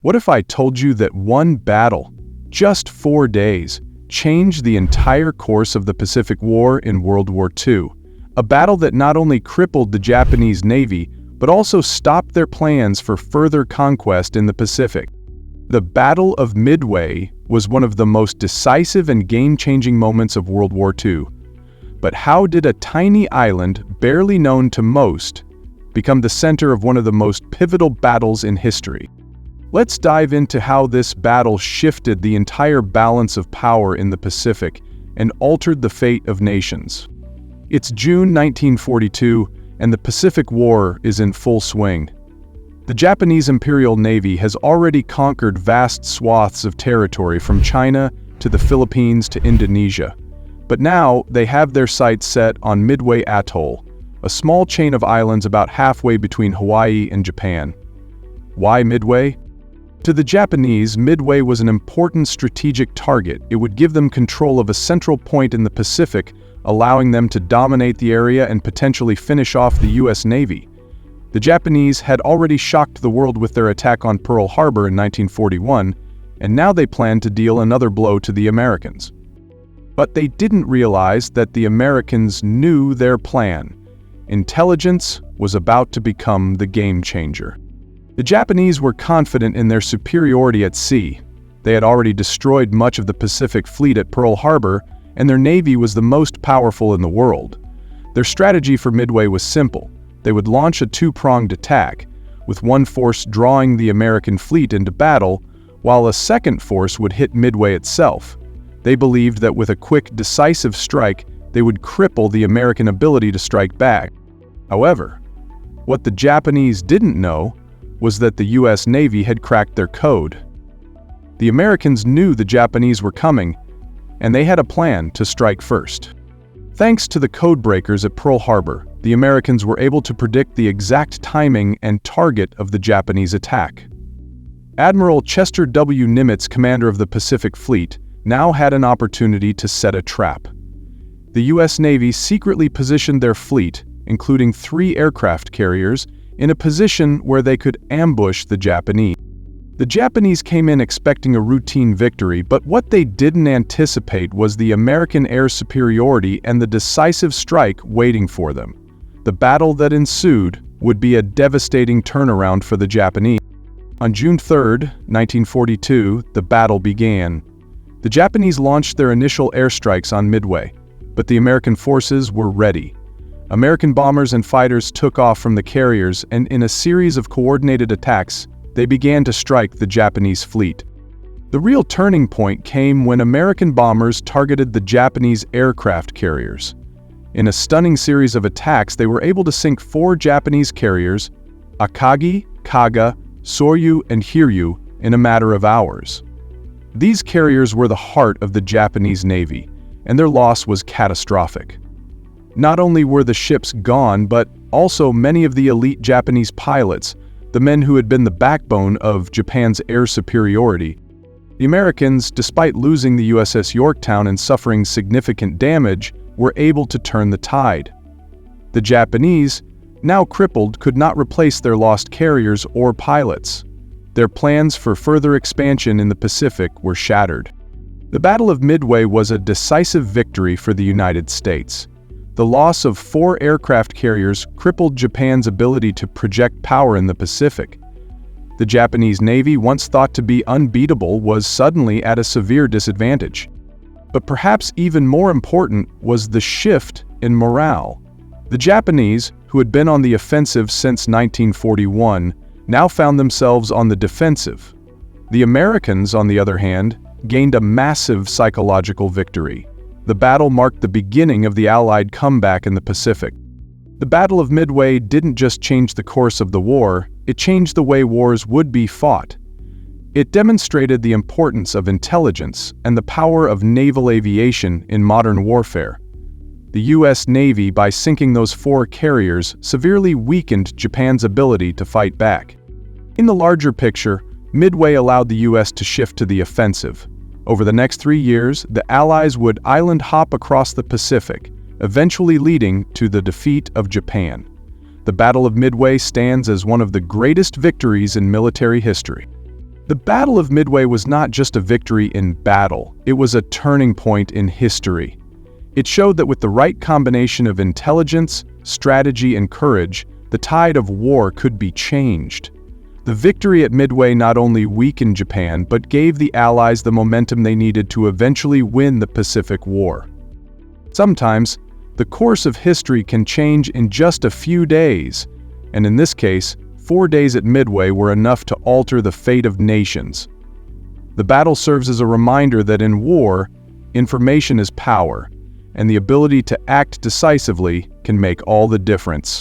What if I told you that one battle, just 4 days, changed the entire course of the Pacific War in World War II? A battle that not only crippled the Japanese Navy, but also stopped their plans for further conquest in the Pacific. The Battle of Midway was one of the most decisive and game-changing moments of World War II. But how did a tiny island, barely known to most, become the center of one of the most pivotal battles in history? Let's dive into how this battle shifted the entire balance of power in the Pacific and altered the fate of nations. It's June 1942, and the Pacific War is in full swing. The Japanese Imperial Navy has already conquered vast swaths of territory from China to the Philippines to Indonesia. But now they have their sights set on Midway Atoll, a small chain of islands about halfway between Hawaii and Japan. Why Midway? To the Japanese, Midway was an important strategic target. It would give them control of a central point in the Pacific, allowing them to dominate the area and potentially finish off the US Navy. The Japanese had already shocked the world with their attack on Pearl Harbor in 1941, and now they planned to deal another blow to the Americans. But they didn't realize that the Americans knew their plan. Intelligence was about to become the game changer. The Japanese were confident in their superiority at sea. They had already destroyed much of the Pacific Fleet at Pearl Harbor, and their navy was the most powerful in the world. Their strategy for Midway was simple. They would launch a two-pronged attack, with one force drawing the American fleet into battle, while a second force would hit Midway itself. They believed that with a quick, decisive strike, they would cripple the American ability to strike back. However, what the Japanese didn't know was that the US Navy had cracked their code. The Americans knew the Japanese were coming, and they had a plan to strike first. Thanks to the code breakers at Pearl Harbor, the Americans were able to predict the exact timing and target of the Japanese attack. Admiral Chester W. Nimitz, commander of the Pacific Fleet, now had an opportunity to set a trap. The US Navy secretly positioned their fleet, including 3 aircraft carriers, in a position where they could ambush the Japanese. The Japanese came in expecting a routine victory, but what they didn't anticipate was the American air superiority and the decisive strike waiting for them. The battle that ensued would be a devastating turnaround for the Japanese. On June 3, 1942, the battle began. The Japanese launched their initial airstrikes on Midway, but the American forces were ready. American bombers and fighters took off from the carriers, and in a series of coordinated attacks, they began to strike the Japanese fleet. The real turning point came when American bombers targeted the Japanese aircraft carriers. In a stunning series of attacks, they were able to sink 4 Japanese carriers, Akagi, Kaga, Soryu, and Hiryu, in a matter of hours. These carriers were the heart of the Japanese Navy, and their loss was catastrophic. Not only were the ships gone, but also many of the elite Japanese pilots, the men who had been the backbone of Japan's air superiority. The Americans, despite losing the USS Yorktown and suffering significant damage, were able to turn the tide. The Japanese, now crippled, could not replace their lost carriers or pilots. Their plans for further expansion in the Pacific were shattered. The Battle of Midway was a decisive victory for the United States. The loss of 4 aircraft carriers crippled Japan's ability to project power in the Pacific. The Japanese Navy, once thought to be unbeatable, was suddenly at a severe disadvantage. But perhaps even more important was the shift in morale. The Japanese, who had been on the offensive since 1941, now found themselves on the defensive. The Americans, on the other hand, gained a massive psychological victory. The battle marked the beginning of the Allied comeback in the Pacific. The Battle of Midway didn't just change the course of the war, it changed the way wars would be fought. It demonstrated the importance of intelligence and the power of naval aviation in modern warfare. The US Navy, by sinking those 4 carriers, severely weakened Japan's ability to fight back. In the larger picture, Midway allowed the US to shift to the offensive. Over the next 3 years, the Allies would island hop across the Pacific, eventually leading to the defeat of Japan. The Battle of Midway stands as one of the greatest victories in military history. The Battle of Midway was not just a victory in battle, it was a turning point in history. It showed that with the right combination of intelligence, strategy, and courage, the tide of war could be changed. The victory at Midway not only weakened Japan, but gave the Allies the momentum they needed to eventually win the Pacific War. Sometimes, the course of history can change in just a few days, and in this case, 4 days at Midway were enough to alter the fate of nations. The battle serves as a reminder that in war, information is power, and the ability to act decisively can make all the difference.